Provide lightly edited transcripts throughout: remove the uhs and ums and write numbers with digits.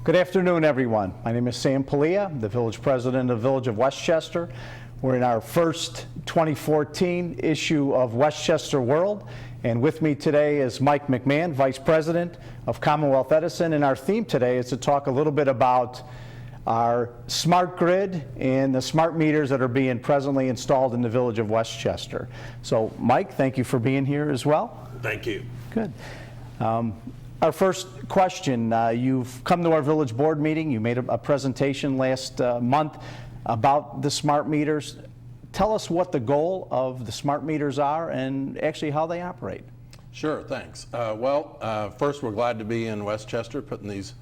Good afternoon, everyone. My name is Sam Palia, the village president of the Village of Westchester. We're in our first 2014 issue of Westchester World, and with me today is Mike McMahon, vice president of Commonwealth Edison, and our theme today is to talk a little bit about our smart grid and the smart meters that are being presently installed in the Village of Westchester. So, Mike, thank you for being here as well. Thank you. Good. Our first question, you've come to our village board meeting, you made a presentation last month about the smart meters. Tell us what the goal of the smart meters are and actually how they operate. Sure, thanks. First we're glad to be in Westchester putting these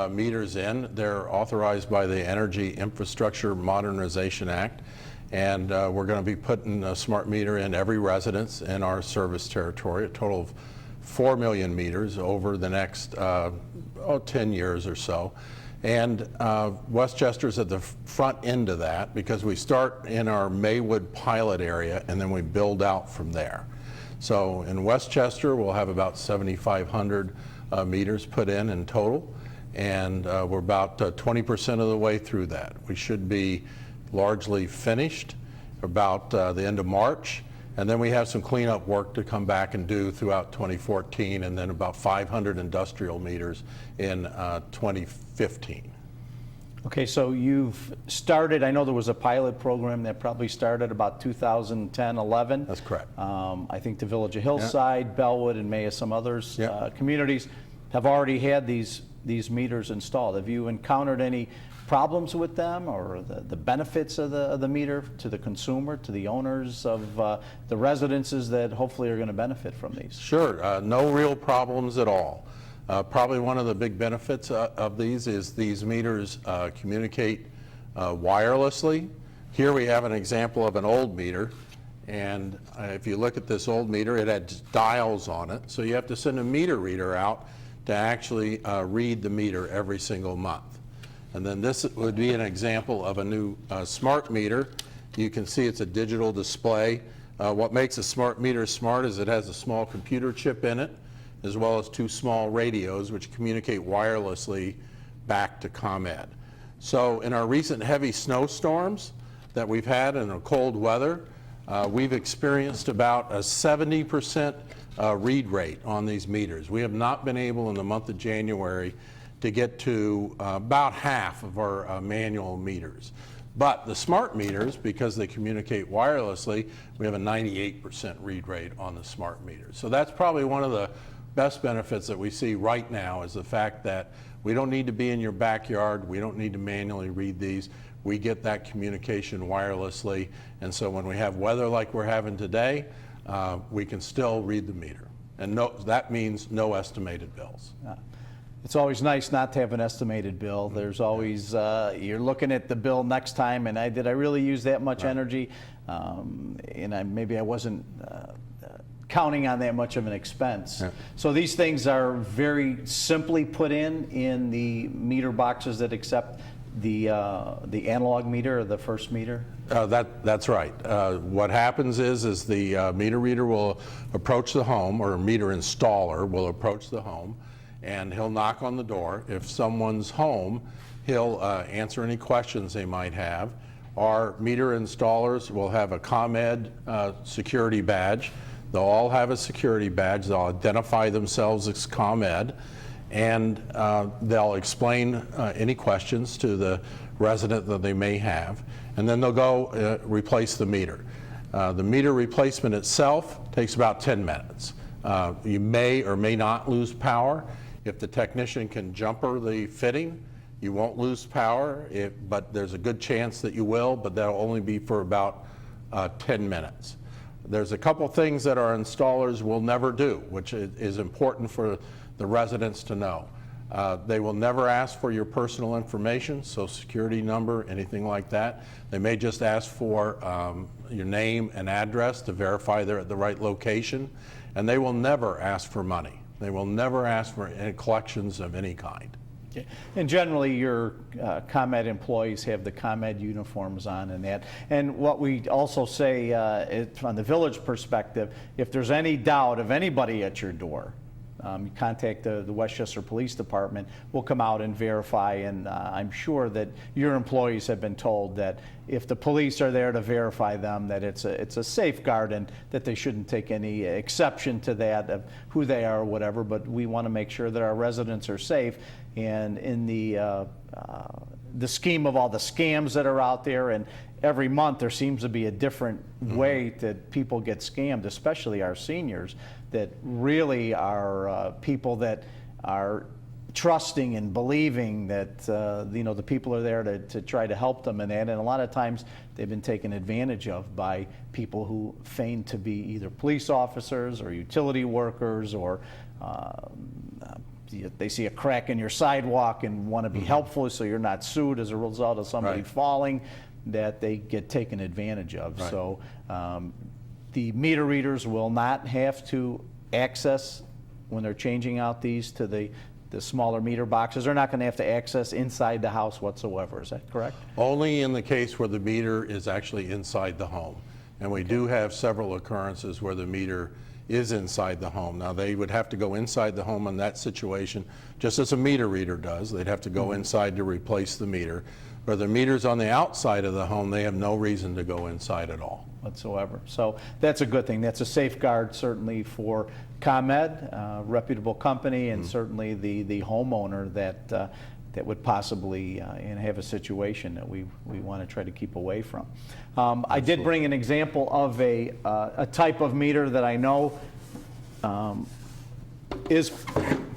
meters in. They're authorized by the Energy Infrastructure Modernization Act, and we're going to be putting a smart meter in every residence in our service territory, a total of 4 million meters over the next 10 years or so. And Westchester's at the front end of that because we start in our Maywood pilot area and then we build out from there. So in Westchester we'll have about 7,500 meters put in total, and we're about 20% of the way through that. We should be largely finished about the end of March. And then we have some cleanup work to come back and do throughout 2014, and then about 500 industrial meters in 2015. Okay, so you've started, I know there was a pilot program that probably started about 2010, 11. That's correct. I think the Village of Hillside, Bellwood, and maybe some others communities have already had these meters installed. Have you encountered any problems with them, or the benefits of the meter to the consumer, to the owners of the residences that hopefully are going to benefit from these? Sure, no real problems at all. Probably one of the big benefits of these is these meters communicate wirelessly. Here we have an example of an old meter, and if you look at this old meter, it had dials on it, so you have to send a meter reader out to actually read the meter every single month. And then this would be an example of a new smart meter. You can see it's a digital display. What makes a smart meter smart is it has a small computer chip in it, as well as 2 small radios which communicate wirelessly back to ComEd. So in our recent heavy snowstorms that we've had in the cold weather, we've experienced about a 70% read rate on these meters. We have not been able in the month of January to get to about half of our manual meters. But the smart meters, because they communicate wirelessly, we have a 98% read rate on the smart meters. So that's probably one of the best benefits that we see right now, is the fact that we don't need to be in your backyard, we don't need to manually read these, we get that communication wirelessly, and so when we have weather like we're having today, we can still read the meter. And that means no estimated bills. It's always nice not to have an estimated bill. There's always, you're looking at the bill next time, and did I really use that much energy? And maybe I wasn't counting on that much of an expense. Yeah. So these things are very simply put in the meter boxes that accept the analog meter, or the first meter? That's right. What happens is the meter reader will approach the home, or meter installer will approach the home, and he'll knock on the door. If someone's home, he'll answer any questions they might have. Our meter installers will have a ComEd security badge. They'll all have a security badge. They'll identify themselves as ComEd, and they'll explain any questions to the resident that they may have, and then they'll go replace the meter. The meter replacement itself takes about 10 minutes. You may or may not lose power. If the technician can jumper the fitting, you won't lose power, but there's a good chance that you will, but that'll only be for about 10 minutes. There's a couple things that our installers will never do, which is important for the residents to know. They will never ask for your personal information, Social Security number, anything like that. They may just ask for your name and address to verify they're at the right location, and they will never ask for money. They will never ask for any collections of any kind. Okay. And generally your ComEd employees have the ComEd uniforms on and that. And what we also say from the village perspective, if there's any doubt of anybody at your door, you contact the Westchester Police Department, we'll come out and verify, and I'm sure that your employees have been told that if the police are there to verify them, that it's a safeguard and that they shouldn't take any exception to that of who they are or whatever, but we want to make sure that our residents are safe. And in the scheme of all the scams that are out there, and every month there seems to be a different way that people get scammed, especially our seniors, that really are people that are trusting and believing that the people are there to try to help them and that, and a lot of times they've been taken advantage of by people who feign to be either police officers or utility workers, or they see a crack in your sidewalk and want to be helpful so you're not sued as a result of somebody falling, that they get taken advantage of. Right. So the meter readers will not have to access, when they're changing out these to the smaller meter boxes, they're not going to have to access inside the house whatsoever. Is that correct? Only in the case where the meter is actually inside the home. And we do have several occurrences where the meter is inside the home. Now, they would have to go inside the home in that situation, just as a meter reader does. They'd have to go inside to replace the meter. Where the meter's on the outside of the home, they have no reason to go inside at all Whatsoever. So that's a good thing. That's a safeguard certainly for ComEd, reputable company, and certainly the homeowner that would possibly have a situation that we want to try to keep away from. I did bring an example of a type of meter that I know is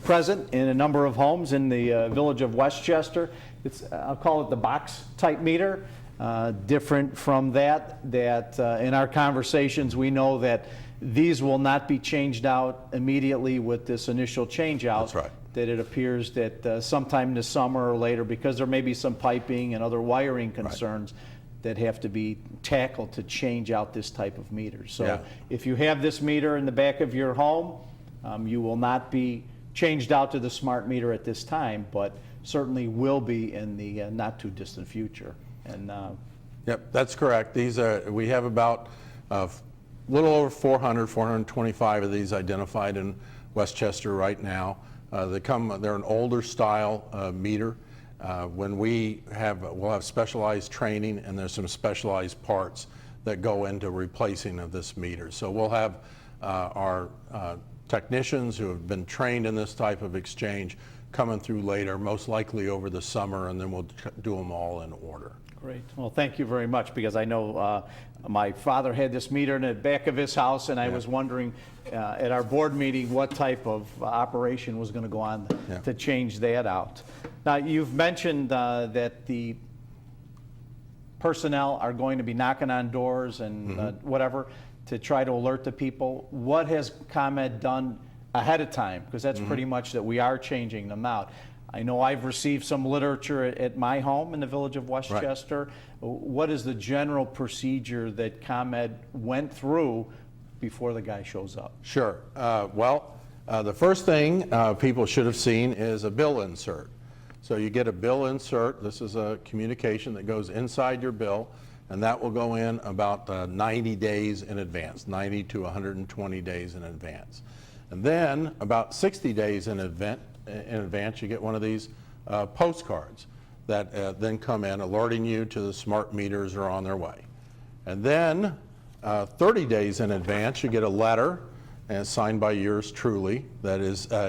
present in a number of homes in the village of Westchester. I'll call it the box type meter. Different from that in our conversations we know that these will not be changed out immediately with this initial change out. That's right. That it appears that sometime this summer or later, because there may be some piping and other wiring concerns that have to be tackled to change out this type of meter. So if you have this meter in the back of your home, you will not be changed out to the smart meter at this time, but certainly will be in the not too distant future. And Yep, that's correct. These we have about a little over 425 of these identified in Westchester right now. They're an older style meter. When we'll have specialized training, and there's some specialized parts that go into replacing of this meter. So we'll have our technicians who have been trained in this type of exchange coming through later, most likely over the summer, and then we'll do them all in order. Great. Well, thank you very much, because I know my father had this meter in the back of his house, and I was wondering at our board meeting what type of operation was going to go on to change that out. Now, you've mentioned that the personnel are going to be knocking on doors and whatever to try to alert the people. What has ComEd done ahead of time? Because that's pretty much that we are changing them out. I know I've received some literature at my home in the village of Westchester. Right. What is the general procedure that ComEd went through before the guy shows up? Sure. The first thing people should have seen is a bill insert. So you get a bill insert. This is a communication that goes inside your bill, and that will go in about 90 days in advance, 90 to 120 days in advance. And then about 60 days in advance, you get one of these postcards that then come in alerting you to the smart meters are on their way. And then 30 days in advance, you get a letter, and it's signed by yours truly, that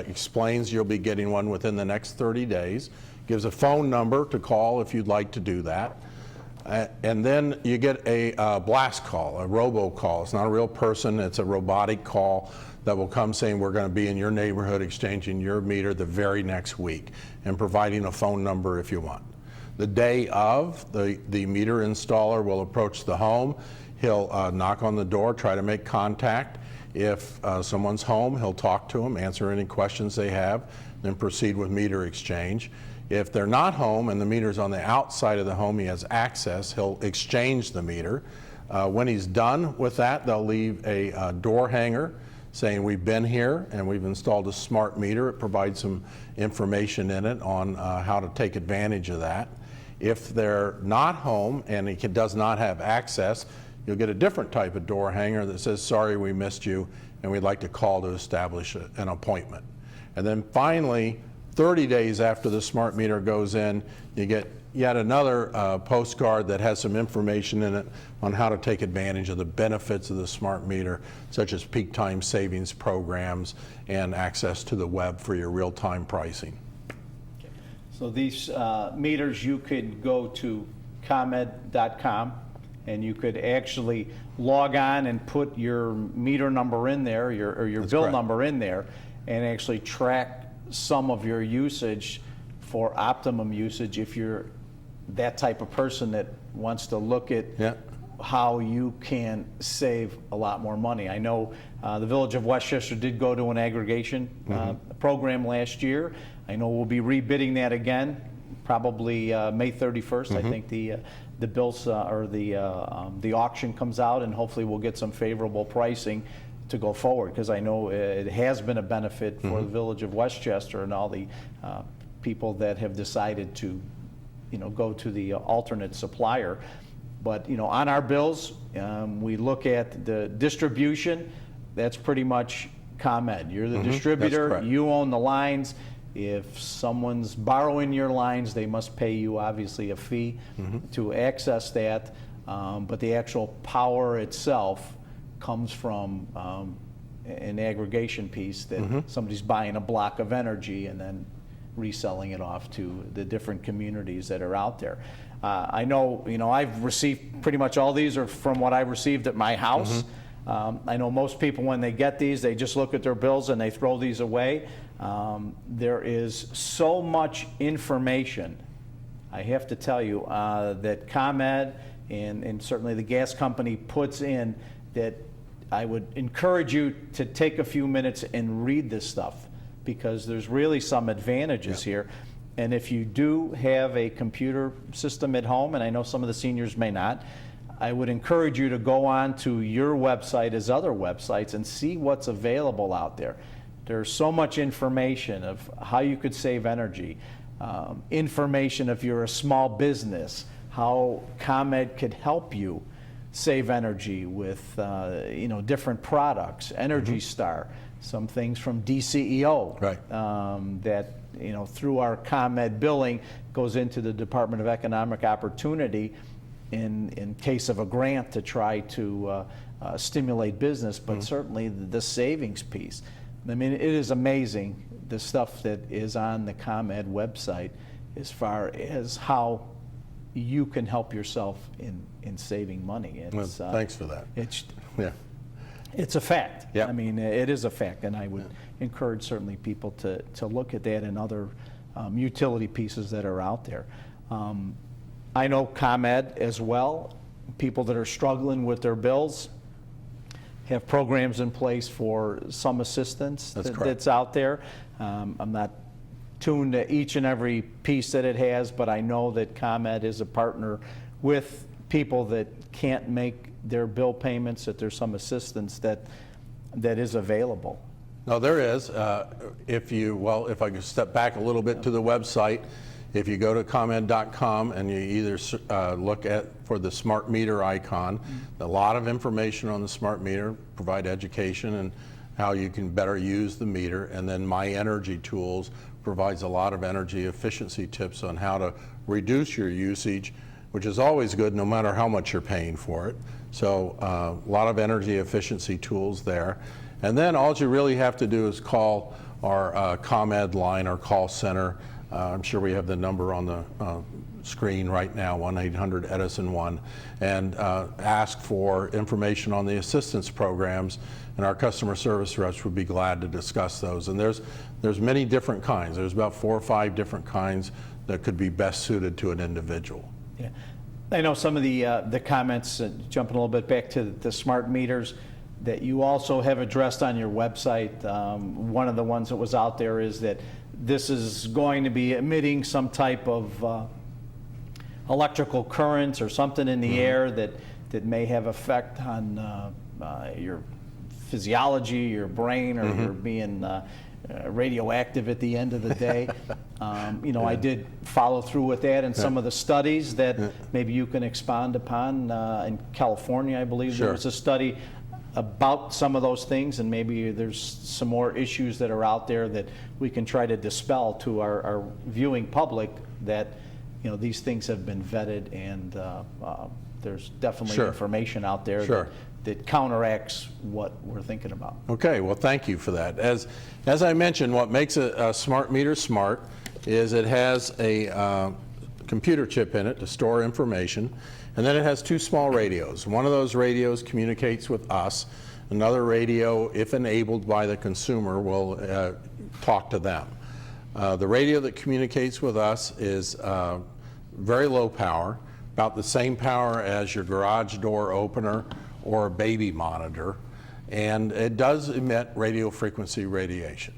explains you'll be getting one within the next 30 days, gives a phone number to call if you'd like to do that. And then you get a blast call, a robocall. It's not a real person, it's a robotic call that will come saying we're going to be in your neighborhood exchanging your meter the very next week, and providing a phone number if you want. The day of, the meter installer will approach the home. He'll knock on the door, try to make contact. If someone's home, he'll talk to them, answer any questions they have, then proceed with meter exchange. If they're not home and the meter's on the outside of the home, he has access, he'll exchange the meter. When he's done with that, they'll leave a door hanger saying we've been here and we've installed a smart meter. It provides some information in it on how to take advantage of that. If they're not home and he does not have access, you'll get a different type of door hanger that says, sorry we missed you and we'd like to call to establish an appointment. And then finally, 30 days after the smart meter goes in, you get yet another postcard that has some information in it on how to take advantage of the benefits of the smart meter, such as peak time savings programs and access to the web for your real-time pricing. So these meters, you could go to ComEd.com and you could actually log on and put your meter number in there, or your bill correct. number in there, and actually track some of your usage for optimum usage if you're that type of person that wants to look at Yeah. how you can save a lot more money. I know the Village of Westchester did go to an aggregation program last year. I know we'll be rebidding that again, probably May 31st. I think the bills or the auction comes out, and hopefully we'll get some favorable pricing to go forward, because I know it has been a benefit for the Village of Westchester and all the people that have decided to, go to the alternate supplier. But, on our bills, we look at the distribution. That's pretty much ComEd. You're the distributor. correct. You own the lines. If someone's borrowing your lines, they must pay you, obviously, a fee to access that. But the actual power itself comes from an aggregation piece that somebody's buying a block of energy and then reselling it off to the different communities that are out there. I know, I've received pretty much all these are from what I received at my house. I know most people, when they get these, they just look at their bills and they throw these away. There is so much information, I have to tell you, that ComEd and certainly the gas company puts in, that I would encourage you to take a few minutes and read this stuff, because there's really some advantages here. And if you do have a computer system at home, and I know some of the seniors may not, I would encourage you to go on to your website as other websites and see what's available out there. There's so much information of how you could save energy, information if you're a small business, how ComEd could help you save energy with different products, Energy Star, some things from DCEO that through our ComEd billing goes into the Department of Economic Opportunity in case of a grant to try to stimulate business, but certainly the savings piece. I mean, it is amazing the stuff that is on the ComEd website as far as how you can help yourself in saving money. It's, thanks for that. It's a fact. Yeah. I mean, it is a fact, and I would encourage certainly people to look at that and other utility pieces that are out there. I know ComEd as well, people that are struggling with their bills, have programs in place for some assistance that's out there. I'm not tuned to each and every piece that it has, but I know that ComEd is a partner with people that can't make their bill payments, that there's some assistance that is available. No, there is. If I could step back a little bit to the website, if you go to ComEd.com and you either look for the smart meter icon, a lot of information on the smart meter, provide education and how you can better use the meter, and then My Energy Tools provides a lot of energy efficiency tips on how to reduce your usage, which is always good no matter how much you're paying for it. So a lot of energy efficiency tools there. And then all you really have to do is call our ComEd line, our call center. I'm sure we have the number on the screen right now, 1-800-EDISON-1, and ask for information on the assistance programs, and our customer service reps would be glad to discuss those. And there's many different kinds. There's about 4 or 5 different kinds that could be best suited to an individual. Yeah. I know some of the comments, jumping a little bit back to the smart meters, that you also have addressed on your website. One of the ones that was out there is that this is going to be emitting some type of electrical currents or something in the air that may have effect on your physiology, your brain, or you're being radioactive at the end of the day. I did follow through with that and some of the studies that maybe you can expand upon. In California, I believe there was a study about some of those things, and maybe there's some more issues that are out there that we can try to dispel to our viewing public, that these things have been vetted, and there's definitely Sure. information out there Sure. that counteracts what we're thinking about. Okay, well, thank you for that. As I mentioned, what makes a smart meter smart is it has a computer chip in it to store information, and then it has two small radios. One of those radios communicates with us. Another radio, if enabled by the consumer, will talk to them. The radio that communicates with us is very low power, about the same power as your garage door opener or a baby monitor, and it does emit radio frequency radiation.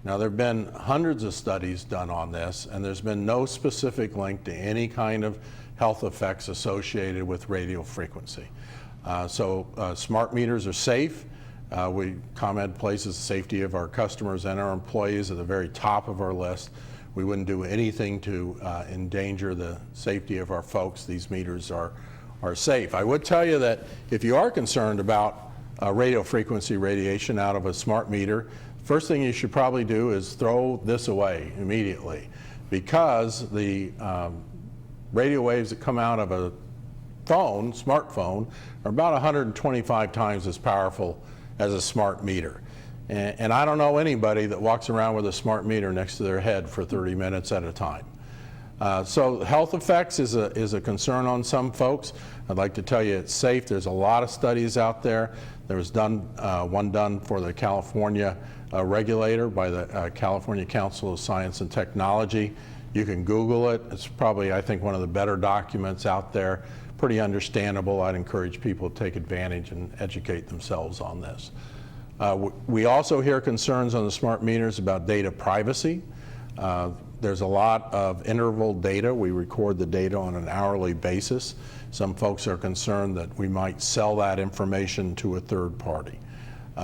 Now, there have been hundreds of studies done on this, and there's been no specific link to any kind of health effects associated with radio frequency. So smart meters are safe. ComEd places the safety of our customers and our employees at the very top of our list. We wouldn't do anything to endanger the safety of our folks. These meters are safe. I would tell you that if you are concerned about radio frequency radiation out of a smart meter, first thing you should probably do is throw this away immediately, because the radio waves that come out of a smartphone, are about 125 times as powerful as a smart meter. And I don't know anybody that walks around with a smart meter next to their head for 30 minutes at a time. So health effects is a concern on some folks. I'd like to tell you it's safe. There's a lot of studies out there. There was one done for the California regulator by the California Council of Science and Technology. You can Google it. It's probably, I think, one of the better documents out there. Pretty understandable. I'd encourage people to take advantage and educate themselves on this. We also hear concerns on the smart meters about data privacy. There's a lot of interval data. We record the data on an hourly basis. Some folks are concerned that we might sell that information to a third party.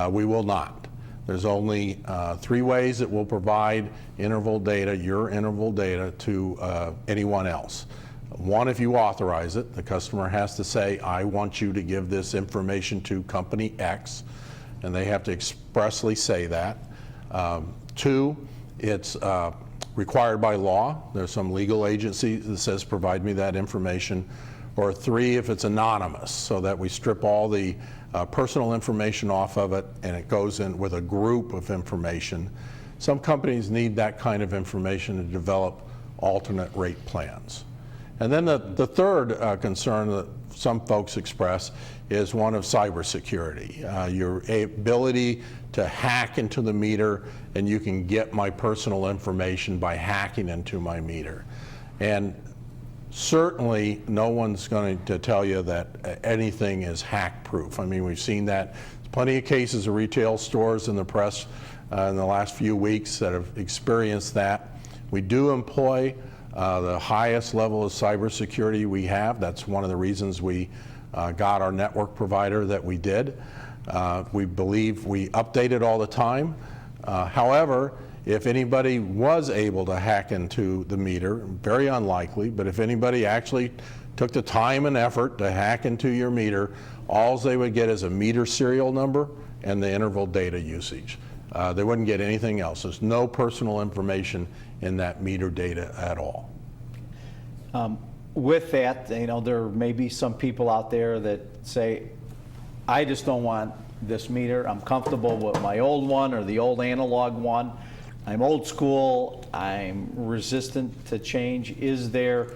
We will not. There's only 3 ways that we'll provide interval data, your interval data, to anyone else. One, if you authorize it, the customer has to say, I want you to give this information to company X, and they have to expressly say that. 2, it's required by law. There's some legal agency that says provide me that information. Or 3, if it's anonymous, so that we strip all the personal information off of it and it goes in with a group of information. Some companies need that kind of information to develop alternate rate plans. And then the third concern that some folks express is one of cybersecurity. Your ability to hack into the meter, and you can get my personal information by hacking into my meter. And certainly no one's going to tell you that anything is hack-proof. I mean, we've seen that. There's plenty of cases of retail stores in the press in the last few weeks that have experienced that. We do employ the highest level of cybersecurity we have. That's one of the reasons we got our network provider that we did. We believe we update it all the time. However, if anybody was able to hack into the meter, very unlikely, but if anybody actually took the time and effort to hack into your meter, all they would get is a meter serial number and the interval data usage. They wouldn't get anything else. There's no personal information in that meter data at all. With that, there may be some people out there that say, I just don't want this meter. I'm comfortable with my old one or the old analog one. I'm old school. I'm resistant to change. Is there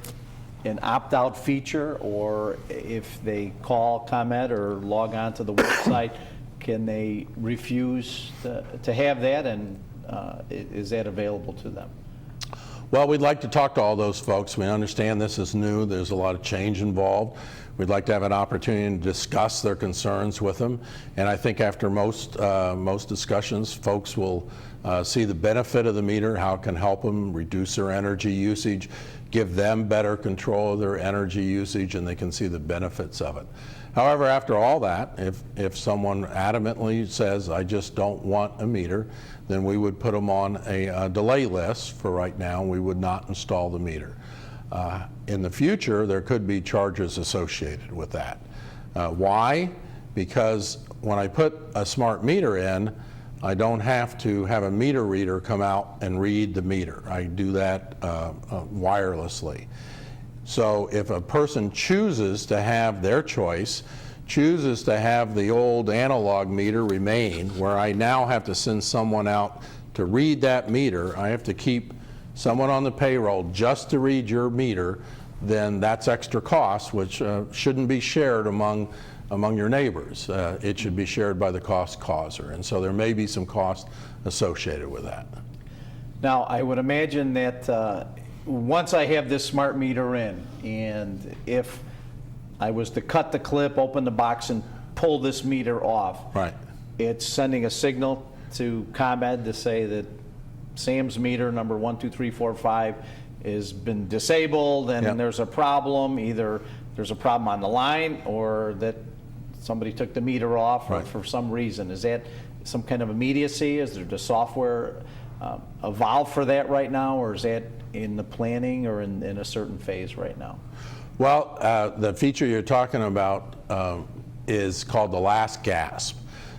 an opt-out feature, or if they call ComEd or log on to the website, can they refuse to have that, and is that available to them? Well, we'd like to talk to all those folks. We understand this is new. There's a lot of change involved. We'd like to have an opportunity to discuss their concerns with them. And I think after most discussions, folks will see the benefit of the meter, how it can help them reduce their energy usage, give them better control of their energy usage, and they can see the benefits of it. However, after all that, if someone adamantly says, I just don't want a meter, then we would put them on a delay list for right now. We would not install the meter. In the future, there could be charges associated with that. Why? because when I put a smart meter in, I don't have to have a meter reader come out and read the meter. I do that wirelessly. So if a person chooses to have their choice, chooses to have the old analog meter remain, where I now have to send someone out to read that meter, I have to keep someone on the payroll just to read your meter, then that's extra cost, which shouldn't be shared among your neighbors. It should be shared by the cost causer, and so there may be some cost associated with that. Now, I would imagine that once I have this smart meter in, and if I was to cut the clip, open the box, and pull this meter off, Right. it's sending a signal to ComEd to say that Sam's meter number 1, 2, 3, 4, 5 has been disabled, and Yep. there's a problem. Either there's a problem on the line, or that somebody took the meter off, or Right. for some reason. Is that some kind of immediacy? Is there the software evolve for that right now, or is that in the planning or in a certain phase right now? Well, the feature you're talking about is called the last gasp.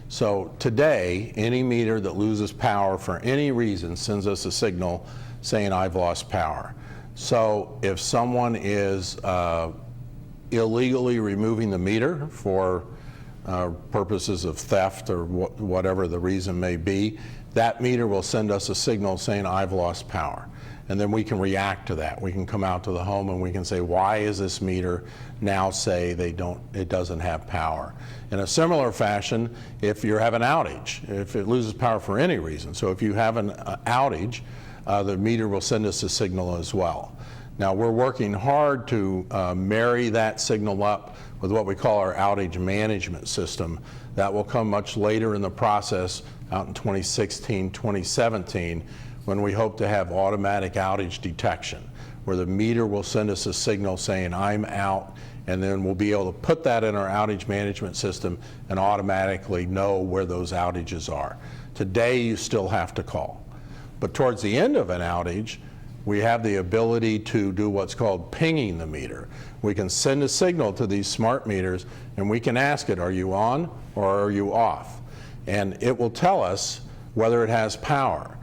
So today, any meter that loses power for any reason sends us a signal saying I've lost power. So if someone is illegally removing the meter for purposes of theft or whatever the reason may be, that meter will send us a signal saying I've lost power. And then we can react to that. We can come out to the home and we can say, why is this meter now say it doesn't have power? In a similar fashion, if you have an outage, if it loses power for any reason, so if you have an outage, the meter will send us a signal as well. Now, we're working hard to marry that signal up with what we call our outage management system. That will come much later in the process, out in 2016, 2017, when we hope to have automatic outage detection, where the meter will send us a signal saying I'm out, and then we'll be able to put that in our outage management system and automatically know where those outages are. Today, you still have to call. But towards the end of an outage, we have the ability to do what's called pinging the meter. We can send a signal to these smart meters, and we can ask it, are you on or are you off? And it will tell us whether it has power.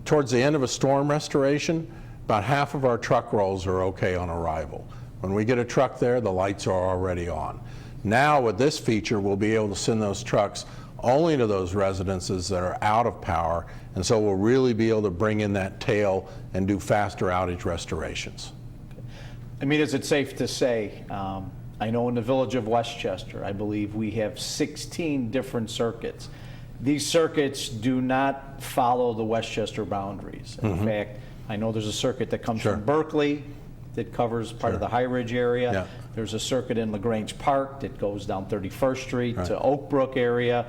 Towards the end of a storm restoration, about half of our truck rolls are okay on arrival. When we get a truck there, the lights are already on. Now with this feature, we'll be able to send those trucks only to those residences that are out of power, and so we'll really be able to bring in that tail and do faster outage restorations. I mean, is it safe to say, I know in the village of Westchester, I believe we have 16 different circuits. These circuits do not follow the Westchester boundaries. In fact, I know there's a circuit that comes from Berkeley that covers part of the High Ridge area. Yeah. There's a circuit in LaGrange Park that goes down 31st Street to Oak Brook area.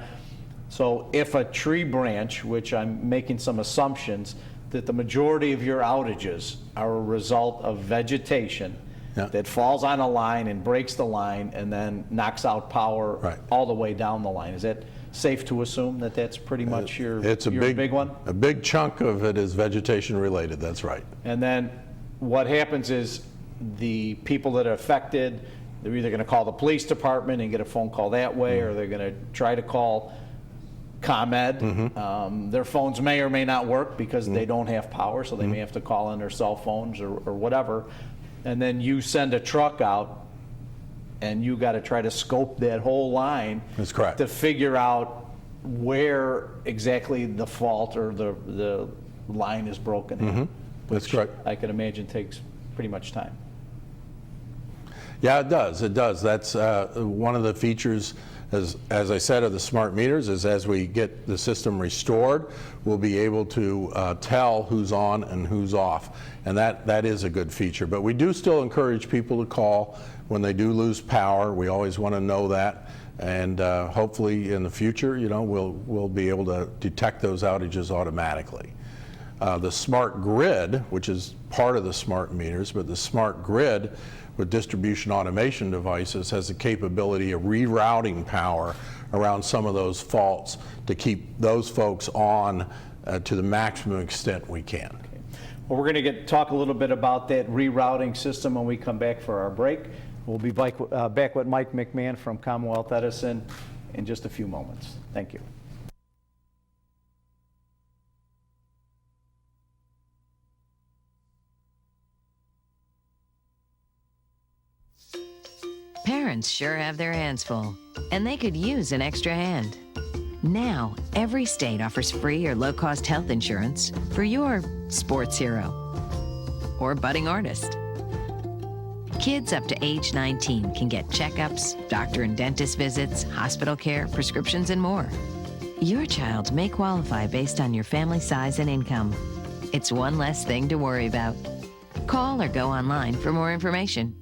So if a tree branch, which I'm making some assumptions, that the majority of your outages are a result of vegetation that falls on a line and breaks the line and then knocks out power all the way down the line. Is that safe to assume that that's pretty much your big one? A big chunk of it is vegetation related, that's right. And then what happens is the people that are affected, they're either going to call the police department and get a phone call that way, or they're going to try to call ComEd. Their phones may or may not work because they don't have power, so they may have to call on their cell phones or whatever. And then you send a truck out, and you got to try to scope that whole line. That's correct. To figure out where exactly the fault or the line is broken. That's correct. I can imagine takes pretty much time. Yeah, it does. It does. That's one of the features, as I said, of the smart meters, is as we get the system restored, we'll be able to tell who's on and who's off. And that is a good feature. But we do still encourage people to call when they do lose power. We always want to know that. And hopefully in the future, we'll be able to detect those outages automatically. The smart grid, which is part of the smart meters, but the smart grid with distribution automation devices has the capability of rerouting power around some of those faults to keep those folks on to the maximum extent we can. Okay. Well, we're going to talk a little bit about that rerouting system when we come back for our break. We'll be back with Mike McMahon from Commonwealth Edison in just a few moments. Thank you. Parents sure have their hands full, and they could use an extra hand. Now, every state offers free or low-cost health insurance for your sports hero or budding artist. Kids up to age 19 can get checkups, doctor and dentist visits, hospital care, prescriptions, and more. Your child may qualify based on your family size and income. It's one less thing to worry about. Call or go online for more information.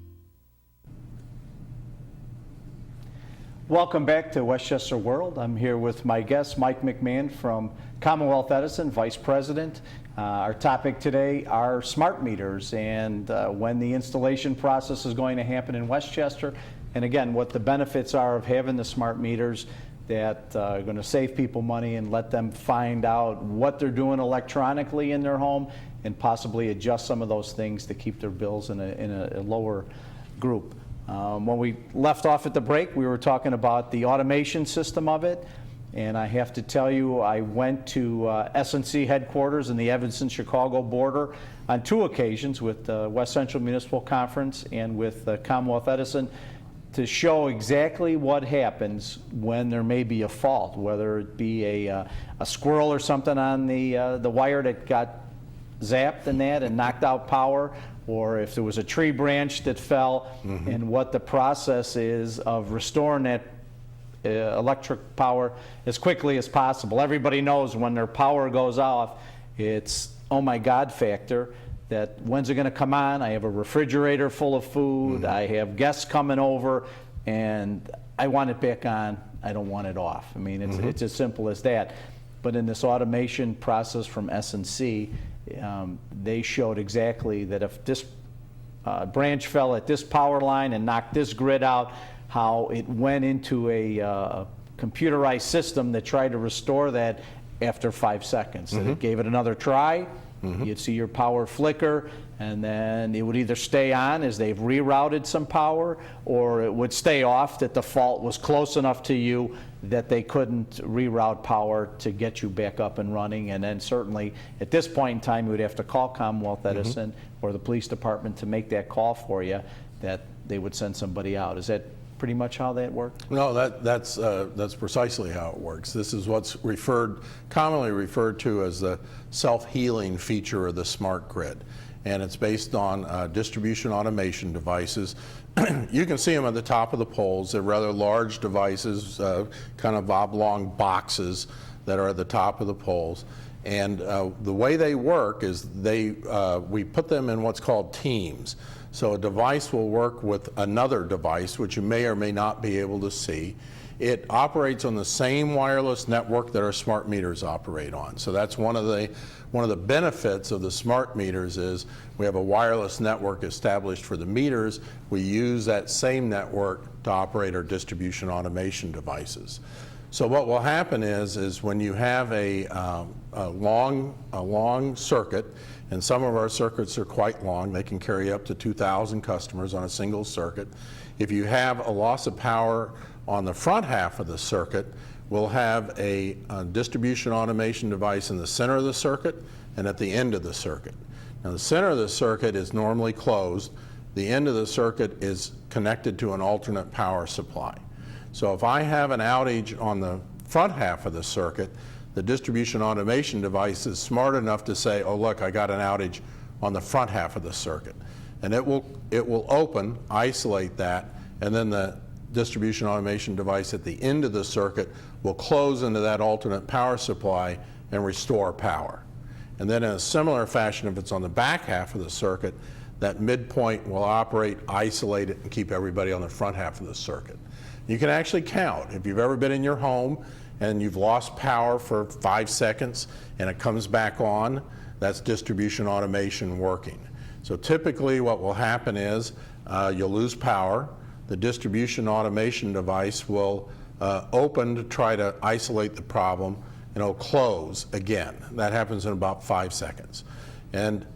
Welcome back to Westchester World. I'm here with my guest, Mike McMahon from Commonwealth Edison, Vice President. Our topic today are smart meters and when the installation process is going to happen in Westchester, and again, what the benefits are of having the smart meters that are going to save people money and let them find out what they're doing electronically in their home and possibly adjust some of those things to keep their bills in a lower group. When we left off at the break, we were talking about the automation system of it. And I have to tell you, I went to S&C headquarters in the Evanston-Chicago border on 2 occasions with the West Central Municipal Conference and with Commonwealth Edison to show exactly what happens when there may be a fault, whether it be a squirrel or something on the wire that got zapped and knocked out power, or if there was a tree branch that fell, and what the process is of restoring that electric power as quickly as possible. Everybody knows when their power goes off, it's oh my God factor, that when's it going to come on? I have a refrigerator full of food, I have guests coming over, and I want it back on, I don't want it off. I mean, it's as simple as that. But in this automation process from S&C, they showed exactly that if this branch fell at this power line and knocked this grid out, how it went into a computerized system that tried to restore that after 5 seconds. And it gave it another try, you'd see your power flicker, and then it would either stay on as they've rerouted some power, or it would stay off that the fault was close enough to you that they couldn't reroute power to get you back up and running. And then certainly at this point in time, you would have to call Commonwealth Edison or the police department to make that call for you, that they would send somebody out. Is that pretty much how that worked? No, that's precisely how it works. This is what's commonly referred to as the self-healing feature of the smart grid. And it's based on distribution automation devices. You can see them at the top of the poles. They're rather large devices, kind of oblong boxes that are at the top of the poles. And the way they work is we put them in what's called teams. So a device will work with another device, which you may or may not be able to see. It operates on the same wireless network that our smart meters operate on. So that's one of the benefits of the smart meters is we have a wireless network established for the meters. We use that same network to operate our distribution automation devices. So what will happen is when you have a long circuit, and some of our circuits are quite long, they can carry up to 2,000 customers on a single circuit. If you have a loss of power on the front half of the circuit, we'll have a distribution automation device in the center of the circuit and at the end of the circuit. Now the center of the circuit is normally closed. The end of the circuit is connected to an alternate power supply. So if I have an outage on the front half of the circuit, the distribution automation device is smart enough to say, oh look, I got an outage on the front half of the circuit. And it will open, isolate that, and then the distribution automation device at the end of the circuit will close into that alternate power supply and restore power. And then in a similar fashion, if it's on the back half of the circuit, that midpoint will operate, isolate it, and keep everybody on the front half of the circuit. You can actually count. If you've ever been in your home and you've lost power for 5 seconds and it comes back on, that's distribution automation working. So typically what will happen is you'll lose power. The distribution automation device will open to try to isolate the problem, and it'll close again. That happens in about 5 seconds. And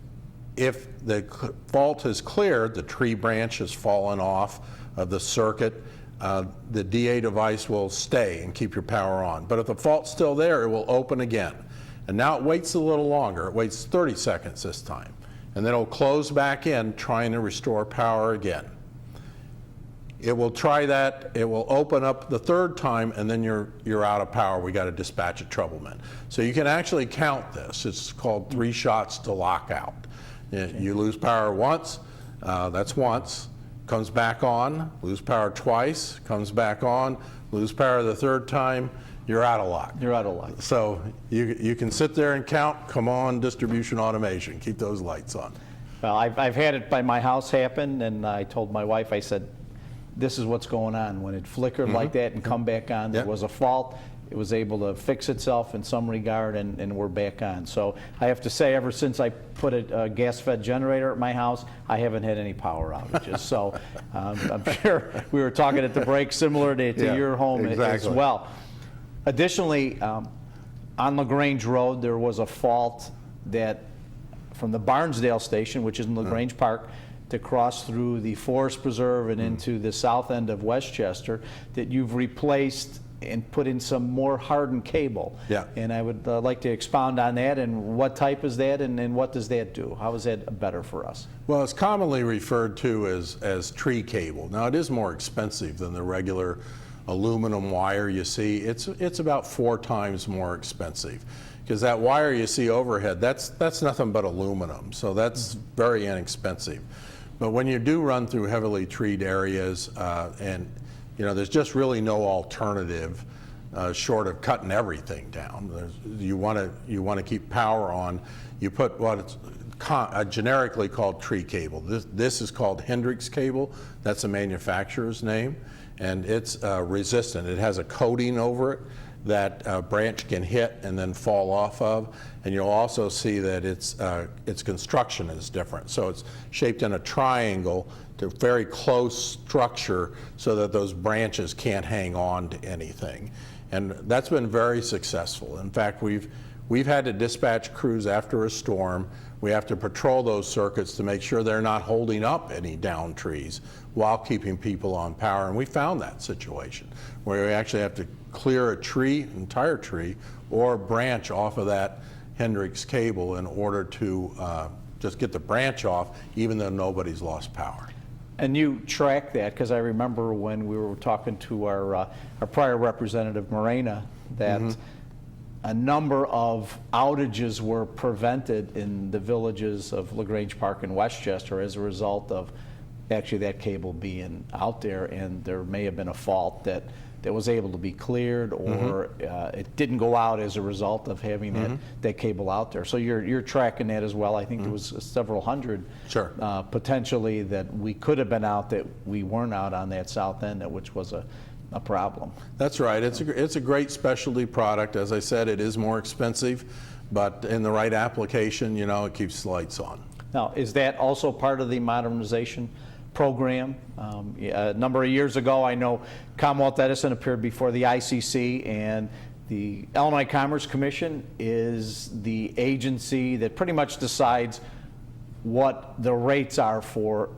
if the fault is cleared, the tree branch has fallen off of the circuit, the DA device will stay and keep your power on. But if the fault's still there, it will open again. And now it waits a little longer. It waits 30 seconds this time. And then it'll close back in, trying to restore power again. It will try that, it will open up the third time, and then you're out of power. We got to dispatch a troubleman. So you can actually count this. It's called 3 shots to lockout. You lose power once, that's once, comes back on, lose power twice, comes back on, lose power the third time, you're out of luck. You're out of luck. So you can sit there and count. Come on, distribution automation, keep those lights on. Well, I've had it by my house happen, and I told my wife, I said, this is what's going on. When it flickered like that and come back on, there was a fault. It was able to fix itself in some regard, and we're back on. So I have to say, ever since I put a gas-fed generator at my house, I haven't had any power outages. So I'm sure we were talking at the break, similar to your home as well. Additionally, on LaGrange Road, there was a fault that from the Barnesdale station, which is in LaGrange Park, to cross through the Forest Preserve and into the south end of Westchester, that you've replaced and put in some more hardened cable. Yeah. And I would like to expound on that, and what type is that, and what does that do? How is that better for us? Well, it's commonly referred to as tree cable. Now, it is more expensive than the regular aluminum wire you see. It's about 4 times more expensive, because that wire you see overhead, that's nothing but aluminum, so that's very inexpensive. But when you do run through heavily treed areas, and there's just really no alternative short of cutting everything down. You want to keep power on. You put what's generically called tree cable. This is called Hendrix cable. That's the manufacturer's name, and it's resistant. It has a coating over it that a branch can hit and then fall off of. And you'll also see that its construction is different. So it's shaped in a triangle to very close structure so that those branches can't hang on to anything. And that's been very successful. In fact, we've had to dispatch crews after a storm. We have to patrol those circuits to make sure they're not holding up any downed trees while keeping people on power. And we found that situation where we actually have to clear a tree, entire tree, or a branch off of that Hendrix cable in order to just get the branch off, even though nobody's lost power. And you track that, because I remember when we were talking to our prior representative, Morena, that a number of outages were prevented in the villages of LaGrange Park and Westchester as a result of actually that cable being out there, and there may have been a fault that was able to be cleared, or it didn't go out as a result of having that cable out there. So you're tracking that as well. I think there was several hundred potentially that we could have been out that we weren't out on that south end, which was a problem. That's right. It's a great specialty product. As I said, it is more expensive, but in the right application, it keeps the lights on. Now, is that also part of the modernization program? A number of years ago, I know Commonwealth Edison appeared before the ICC, and the Illinois Commerce Commission is the agency that pretty much decides what the rates are for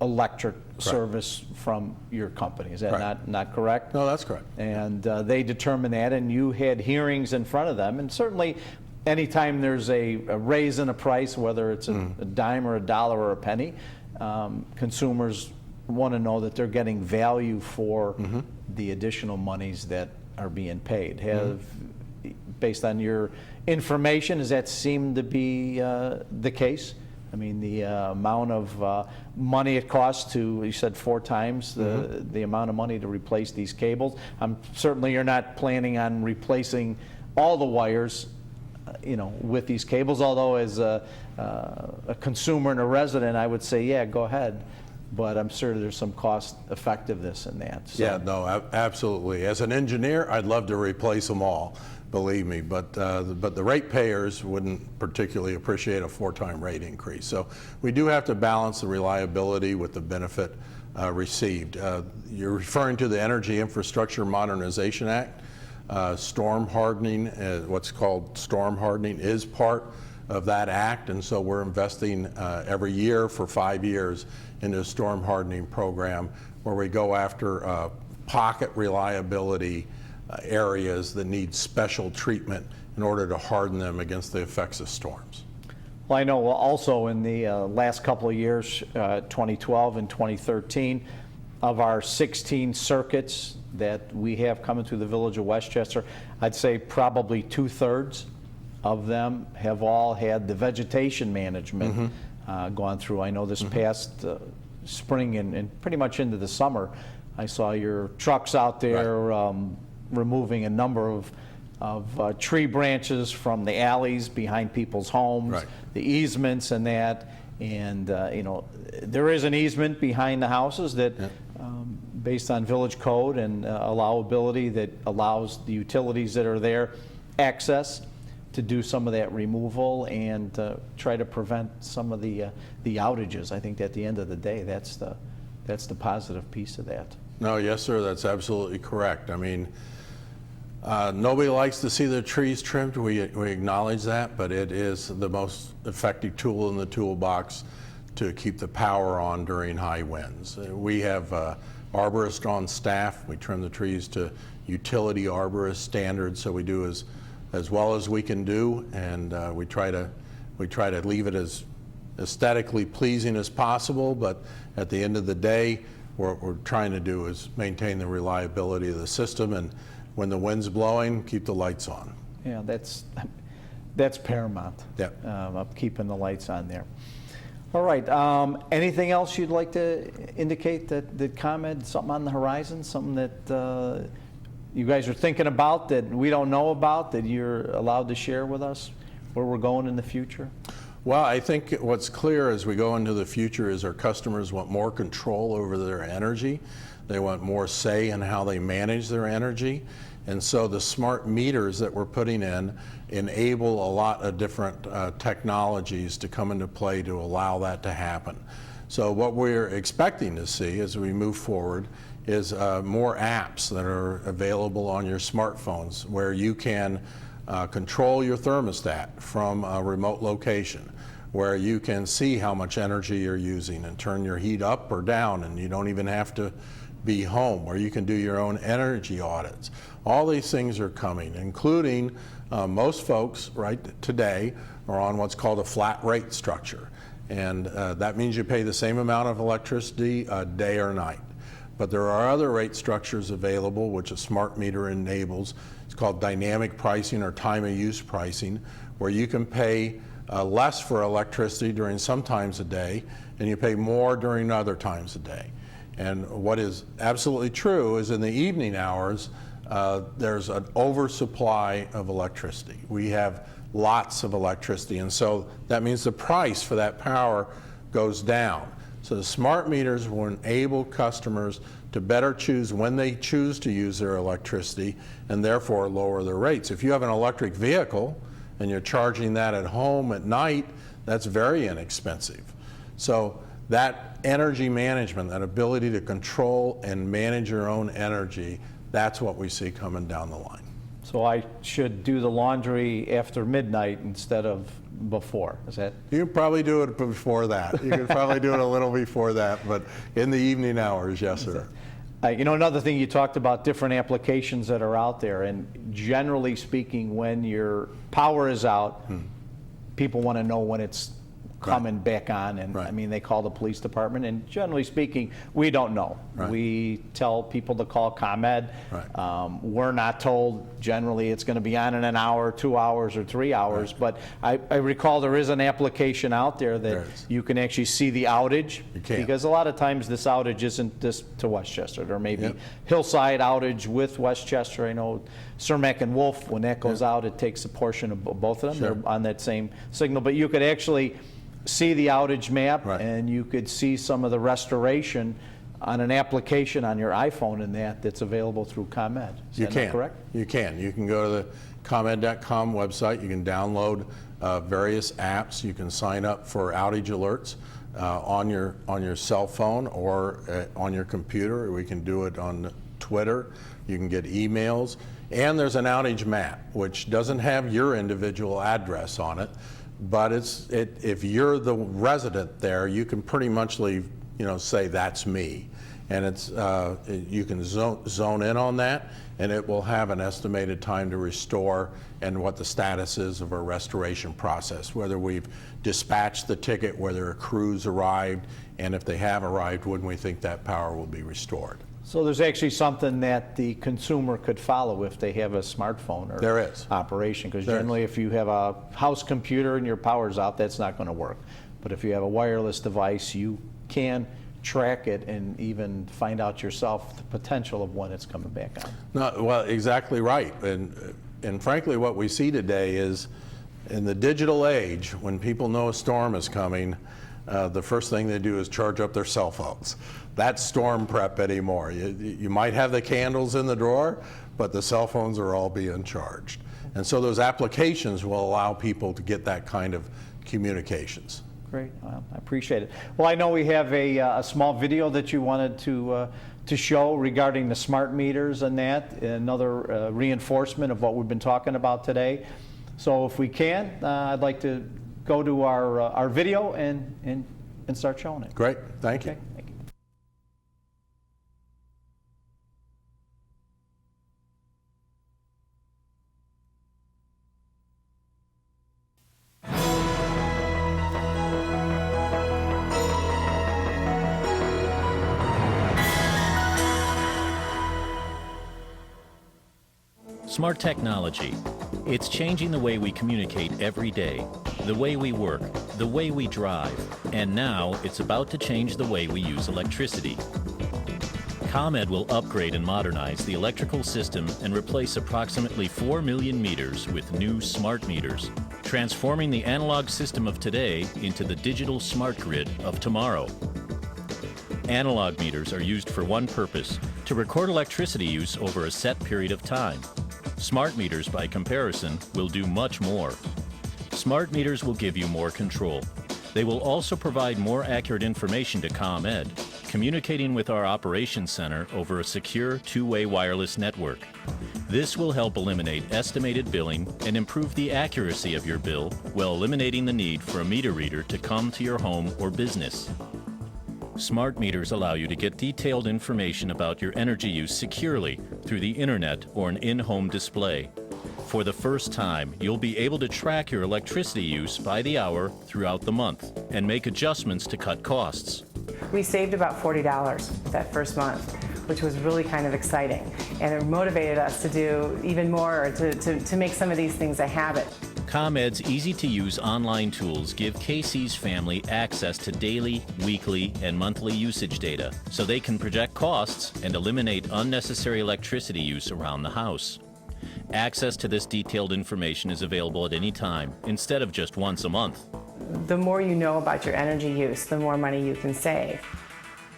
electric service from your company. Is that not correct? No, that's correct. And they determine that, and you had hearings in front of them, and certainly anytime there's a raise in a price, whether it's a dime or a dollar or a penny, consumers want to know that they're getting value for the additional monies that are being paid. Based on your information, does that seem to be the case? I mean, the amount of money it costs to, you said 4 times the amount of money to replace these cables. Certainly you're not planning on replacing all the wires with these cables, although as a consumer and a resident, I would say, yeah, go ahead. But I'm sure there's some cost effectiveness in that. So. Yeah, no, absolutely. As an engineer, I'd love to replace them all, believe me, but the ratepayers wouldn't particularly appreciate a 4-time rate increase. So we do have to balance the reliability with the benefit received. You're referring to the Energy Infrastructure Modernization Act. Storm hardening, what's called storm hardening, is part of that act, and so we're investing every year for 5 years into a storm hardening program where we go after pocket reliability areas that need special treatment in order to harden them against the effects of storms. Well, I know also in the last couple of years, 2012 and 2013, of our 16 circuits that we have coming through the village of Westchester, I'd say probably 2/3 of them have all had the vegetation management gone through. I know this past spring and pretty much into the summer, I saw your trucks out there removing a number of tree branches from the alleys behind people's homes, the easements and that. And you know, there is an easement behind the houses that, based on village code and allowability, that allows the utilities that are there access to do some of that removal and try to prevent some of the outages. I think at the end of the day, that's the positive piece of that. No, yes, sir, that's absolutely correct. I mean, nobody likes to see their trees trimmed. We acknowledge that, but it is the most effective tool in the toolbox to keep the power on during high winds. We have arborists on staff. We trim the trees to utility arborist standards, so we do as well as we can do, and we try to leave it as aesthetically pleasing as possible. But at the end of the day, what we're trying to do is maintain the reliability of the system, and when the wind's blowing, keep the lights on. Yeah, that's paramount. Yep. Of keeping the lights on there. All right. Anything else you'd like to indicate that ComEd, something on the horizon, something that you guys are thinking about that we don't know about, that you're allowed to share with us, where we're going in the future? Well, I think what's clear as we go into the future is our customers want more control over their energy. They want more say in how they manage their energy. And so the smart meters that we're putting in enable a lot of different technologies to come into play to allow that to happen. So what we're expecting to see as we move forward is more apps that are available on your smartphones where you can control your thermostat from a remote location, where you can see how much energy you're using and turn your heat up or down, and you don't even have to be home, where you can do your own energy audits. All these things are coming, including most folks right today are on what's called a flat rate structure. And that means you pay the same amount of electricity day or night. But there are other rate structures available which a smart meter enables. It's called dynamic pricing or time of use pricing, where you can pay less for electricity during some times a day and you pay more during other times a day. And what is absolutely true is in the evening hours, there's an oversupply of electricity. We have lots of electricity, and so that means the price for that power goes down. So the smart meters will enable customers to better choose when they choose to use their electricity and therefore lower their rates. If you have an electric vehicle and you're charging that at home at night, that's very inexpensive. So that energy management, that ability to control and manage your own energy, that's what we see coming down the line. So I should do the laundry after midnight instead of before, is that? You can probably do it before that. You can probably do it a little before that, but in the evening hours, yes, sir. You know, another thing, you talked about different applications that are out there, and generally speaking, when your power is out, people want to know when it's coming back on, and I mean, they call the police department, and generally speaking, we don't know. We tell people to call ComEd. We're not told generally it's going to be on in an hour, 2 hours, or 3 hours, but I recall there is an application out there that you can actually see the outage, because a lot of times this outage isn't just to Westchester. There may be hillside outage with Westchester. I know Cermak and Wolf, when that goes out, it takes a portion of both of them. They're on that same signal, but you could actually see the outage map, and you could see some of the restoration on an application on your iPhone and that's available through ComEd. Is that correct? You can. You can go to the ComEd.com website. You can download various apps. You can sign up for outage alerts on your cell phone or on your computer. We can do it on Twitter. You can get emails. And there's an outage map, which doesn't have your individual address on it. But if you're the resident there, you can pretty much say that's me. and you can zone in on that, and it will have an estimated time to restore and what the status is of our restoration process, whether we've dispatched the ticket, whether a crew's arrived, and if they have arrived, when we think that power will be restored. So there's actually something that the consumer could follow if they have a smartphone or There is. operation, because There generally is. if you have a house computer and your power's out, that's not going to work. But if you have a wireless device, you can track it and even find out yourself the potential of when it's coming back on. No, well, exactly right. And frankly, what we see today is in the digital age, when people know a storm is coming, the first thing they do is charge up their cell phones. That's storm prep anymore. You might have the candles in the drawer, but the cell phones are all being charged. And so those applications will allow people to get that kind of communications. Great, well, I appreciate it. Well, I know we have a small video that you wanted to show regarding the smart meters and that, another reinforcement of what we've been talking about today. So if we can, I'd like to go to our video and start showing it. Great, thank you. Okay, thank you. Smart technology. It's changing the way we communicate every day, the way we work, the way we drive, and now it's about to change the way we use electricity. ComEd will upgrade and modernize the electrical system and replace approximately 4 million meters with new smart meters, transforming the analog system of today into the digital smart grid of tomorrow. Analog meters are used for one purpose, to record electricity use over a set period of time. Smart meters, by comparison, will do much more. Smart meters will give you more control. They will also provide more accurate information to ComEd, communicating with our operations center over a secure two-way wireless network. This will help eliminate estimated billing and improve the accuracy of your bill while eliminating the need for a meter reader to come to your home or business. Smart meters allow you to get detailed information about your energy use securely through the internet or an in-home display. For the first time, you'll be able to track your electricity use by the hour throughout the month and make adjustments to cut costs. We saved about $40 that first month, which was really kind of exciting. And it motivated us to do even more, or to make some of these things a habit. ComEd's easy-to-use online tools give Casey's family access to daily, weekly, and monthly usage data so they can project costs and eliminate unnecessary electricity use around the house. Access to this detailed information is available at any time, instead of just once a month. The more you know about your energy use, the more money you can save.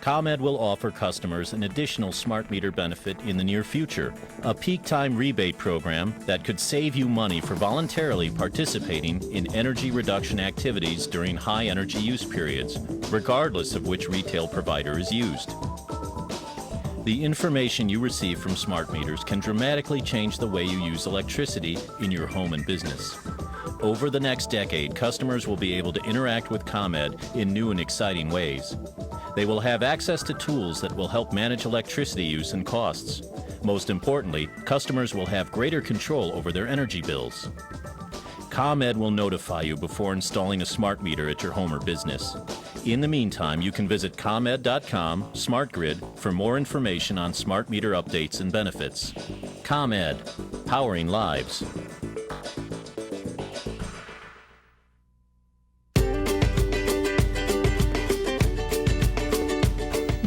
ComEd will offer customers an additional smart meter benefit in the near future, a peak time rebate program that could save you money for voluntarily participating in energy reduction activities during high energy use periods, regardless of which retail provider is used. The information you receive from smart meters can dramatically change the way you use electricity in your home and business. Over the next decade, customers will be able to interact with ComEd in new and exciting ways. They will have access to tools that will help manage electricity use and costs. Most importantly, customers will have greater control over their energy bills. ComEd will notify you before installing a smart meter at your home or business. In the meantime, you can visit ComEd.com/SmartGrid for more information on smart meter updates and benefits. ComEd, powering lives.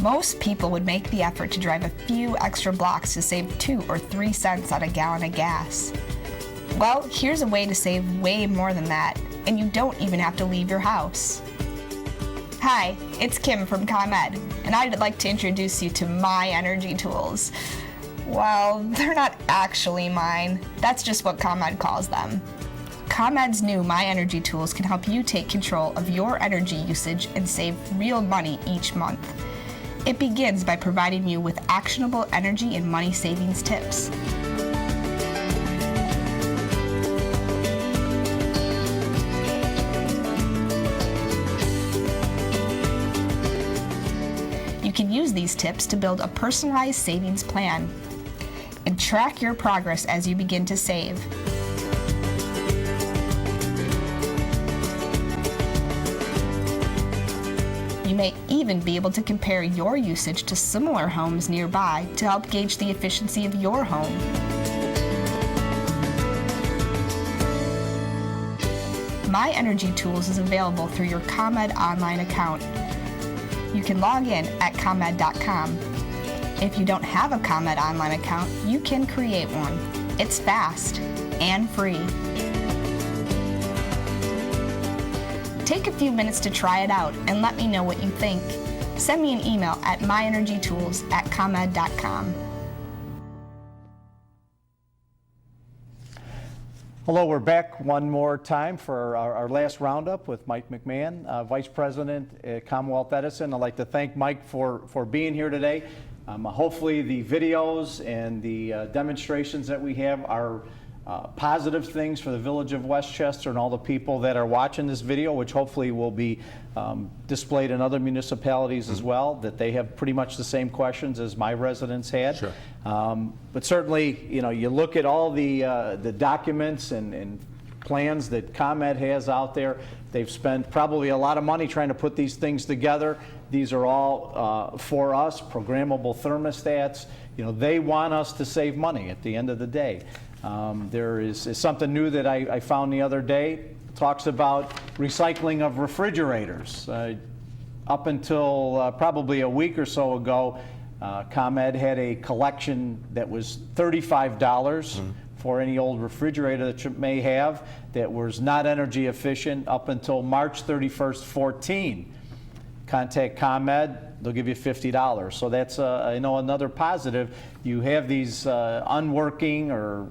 Most people would make the effort to drive a few extra blocks to save 2 or 3 cents on a gallon of gas. Well, here's a way to save way more than that, and you don't even have to leave your house. Hi, it's Kim from ComEd, and I'd like to introduce you to my energy tools. Well, they're not actually mine. That's just what ComEd calls them. ComEd's new My Energy tools can help you take control of your energy usage and save real money each month. It begins by providing you with actionable energy and money savings tips. You can use these these tips to build a personalized savings plan and track your progress as you begin to save. You may even be able to compare your usage to similar homes nearby to help gauge the efficiency of your home. My Energy Tools is available through your ComEd online account. You can log in at ComEd.com. If you don't have a ComEd online account, you can create one. It's fast and free. Take a few minutes to try it out and let me know what you think. Send me an email at myenergytools@comed.com. Hello, we're back one more time for our last roundup with Mike McMahon, Vice President at Commonwealth Edison. I'd like to thank Mike for being here today. Hopefully the videos and the demonstrations that we have are positive things for the Village of Westchester and all the people that are watching this video, which hopefully will be displayed in other municipalities as well, that they have pretty much the same questions as my residents had. Sure. But certainly, you know, you look at all the documents and plans that ComEd has out there. They've spent probably a lot of money trying to put these things together. These are all for us, programmable thermostats. You know, they want us to save money at the end of the day. There is something new that I found the other day. It talks about recycling of refrigerators. Up until probably a week or so ago, ComEd had a collection that was $35 for any old refrigerator that you may have that was not energy efficient up until March 31st, 14. Contact ComEd, they'll give you $50. So that's another positive. You have these unworking or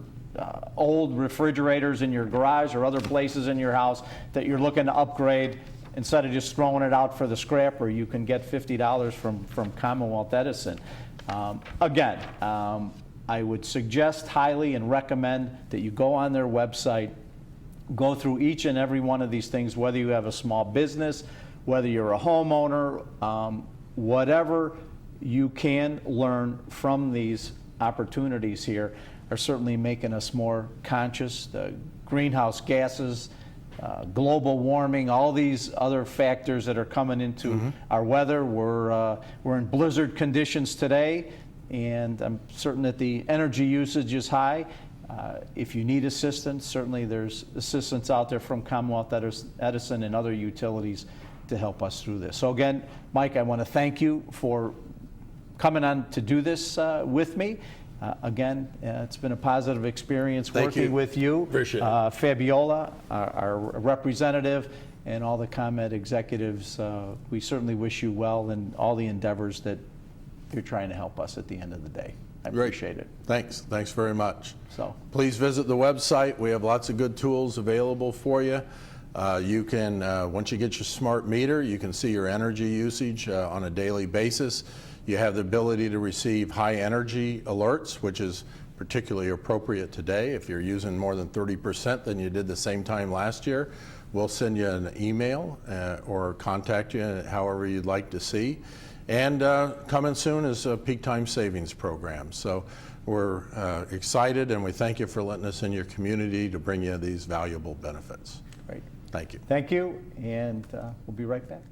old refrigerators in your garage or other places in your house that you're looking to upgrade. Instead of just throwing it out for the scrapper, you can get $50 from Commonwealth Edison. Again, I would suggest highly and recommend that you go on their website, go through each and every one of these things, whether you have a small business, whether you're a homeowner, whatever you can learn from these opportunities here are certainly making us more conscious. The greenhouse gases, global warming, all these other factors that are coming into our weather. We're in blizzard conditions today, and I'm certain that the energy usage is high. If you need assistance, certainly there's assistance out there from Commonwealth Edison and other utilities to help us through this. So again, Mike, I want to thank you for coming on to do this with me. Again, it's been a positive experience working with you. Appreciate it. Fabiola, our representative, and all the ComEd executives. We certainly wish you well in all the endeavors that you're trying to help us at the end of the day. I appreciate it. Thanks very much. So please visit the website. We have lots of good tools available for you. You can, once you get your smart meter, you can see your energy usage on a daily basis. You have the ability to receive high energy alerts, which is particularly appropriate today. If you're using more than 30% than you did the same time last year, we'll send you an email or contact you however you'd like to see. And coming soon is a peak time savings program. So we're excited, and we thank you for letting us in your community to bring you these valuable benefits. great. Thank you. Thank you, and we'll be right back.